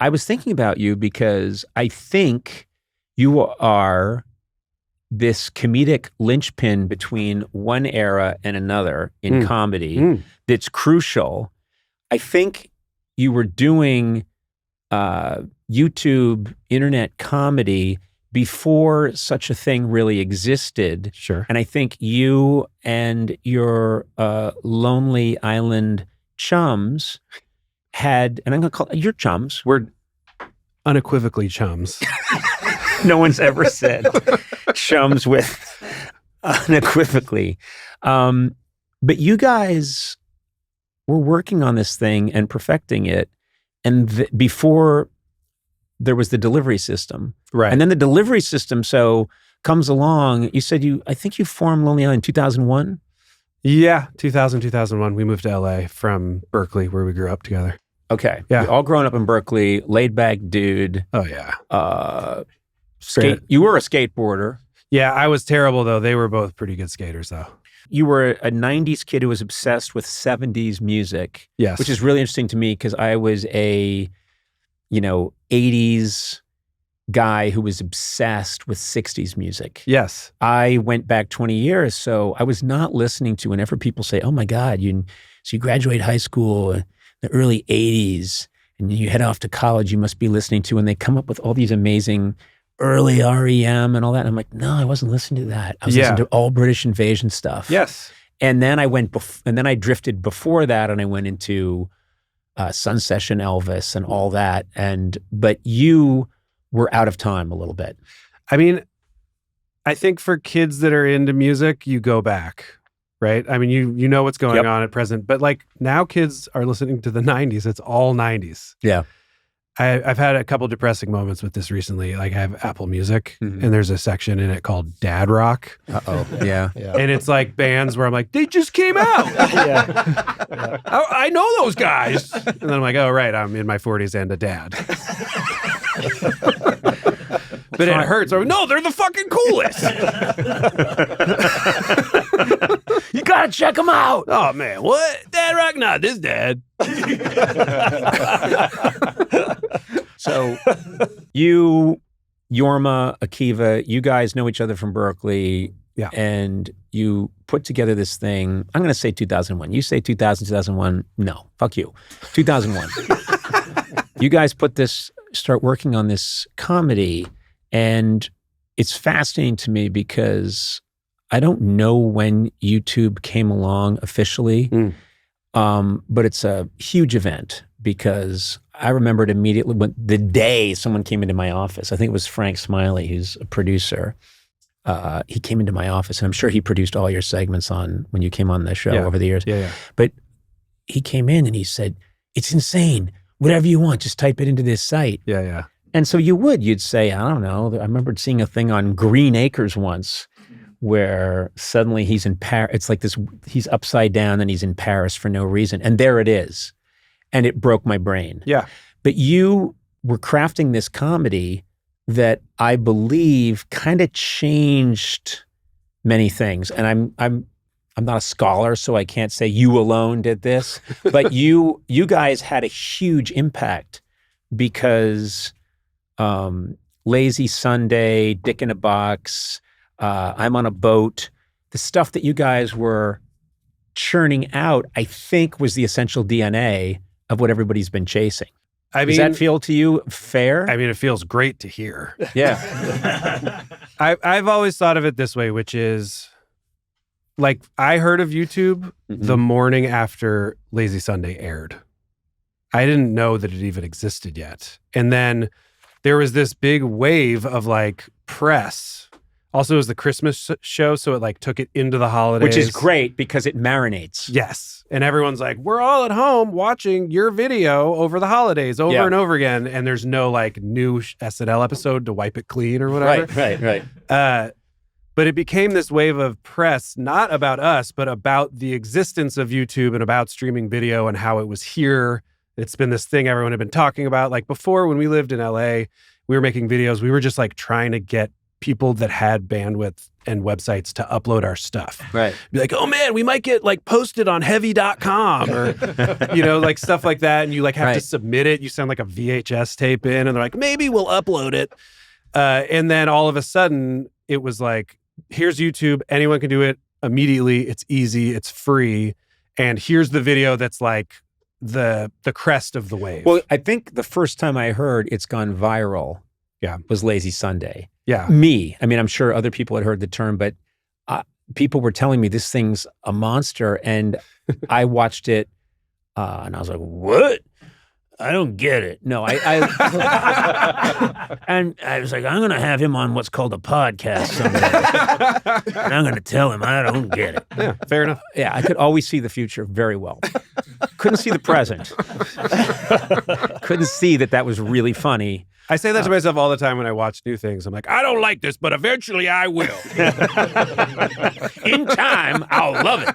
I was thinking about you because I think you are this comedic linchpin between one era and another in comedy that's crucial. I think you were doing YouTube internet comedy before such a thing really existed. Sure. And I think you and your Lonely Island chums had, and I'm going to call your chums. We're unequivocally chums. No one's ever said chums with unequivocally. But you guys were working on this thing and perfecting it. And before there was the delivery system. Right. And then the delivery system comes along. You said I think you formed Lonely Island in 2001? Yeah, 2001. We moved to LA from Berkeley, where we grew up together. Okay. Yeah. We all grown up in Berkeley, laid back dude. Oh, yeah. You were a skateboarder. Yeah, I was terrible, though. They were both pretty good skaters, though. You were a 90s kid who was obsessed with 70s music. Yes. Which is really interesting to me because I was a 80s guy who was obsessed with 60s music. Yes. I went back 20 years, so I was not listening to whenever people say, oh my God, you graduate high school in the early 80s and you head off to college, you must be listening to, and they come up with all these amazing early REM and all that. And I'm like, no, I wasn't listening to that. I was listening to all British Invasion stuff. Yes. And then I drifted before that and I went into Sun Session Elvis and all that. But you were out of time a little bit. I mean, I think for kids that are into music, you go back, right? I mean, you know what's going on at present, but like now kids are listening to the 90s. It's all 90s. Yeah. I've had a couple depressing moments with this recently. Like I have Apple Music and there's a section in it called Dad Rock. Uh-oh. Yeah. And it's like bands where I'm like, they just came out. I know those guys. And then I'm like, oh, right. I'm in my 40s and a dad. But it hurts. No, they're the fucking coolest. You gotta check them out. Oh, man. What? Dad Rock? Nah, this dad. So you, Yorma, Akiva, you guys know each other from Berkeley. Yeah. And you put together this thing. I'm going to say 2001. You say 2001. No, fuck you. 2001. You guys start working on this comedy. And it's fascinating to me because I don't know when YouTube came along officially, but it's a huge event because I remembered immediately when the day someone came into my office. I think it was Frank Smiley, who's a producer. He came into my office, and I'm sure he produced all your segments when you came on the show over the years. Yeah. But he came in and he said, "It's insane. Whatever you want, just type it into this site." Yeah. And so you'd say, I don't know. I remember seeing a thing on Green Acres once where suddenly he's in Paris. It's like this, he's upside down and he's in Paris for no reason. And there it is. And it broke my brain. Yeah. But you were crafting this comedy that I believe kind of changed many things. And I'm not a scholar, so I can't say you alone did this, but you guys had a huge impact because Lazy Sunday, Dick in a Box, I'm on a Boat, the stuff that you guys were churning out, I think was the essential DNA of what everybody's been chasing. Does that feel to you fair? I mean, it feels great to hear. Yeah. I've always thought of it this way, which is like I heard of YouTube the morning after Lazy Sunday aired. I didn't know that it even existed yet. And then there was this big wave of like press. Also, it was the Christmas show, so it like took it into the holidays. Which is great because it marinates. Yes. And everyone's like, we're all at home watching your video over the holidays over and over again. And there's no like new SNL episode to wipe it clean or whatever. Right. But it became this wave of press, not about us, but about the existence of YouTube and about streaming video and how it was here. It's been this thing everyone had been talking about. Like before, when we lived in LA, we were making videos. We were just like trying to get people that had bandwidth and websites to upload our stuff. Right. Be like, oh man, we might get like posted on heavy.com or, like stuff like that. And you like have to submit it. You send like a VHS tape in and they're like, maybe we'll upload it. And then all of a sudden it was like, here's YouTube. Anyone can do it immediately. It's easy. It's free. And here's the video that's like the crest of the wave. Well, I think the first time I heard it's gone viral was Lazy Sunday. Yeah. Me. I mean, I'm sure other people had heard the term, but people were telling me this thing's a monster. And I watched it and I was like, what? I don't get it. No, I and I was like, I'm going to have him on what's called a podcast someday. And I'm going to tell him I don't get it. Yeah, fair enough. Yeah, I could always see the future very well. Couldn't see the present. Couldn't see that was really funny. I say that to myself all the time when I watch new things. I'm like, I don't like this, but eventually I will. In time, I'll love it.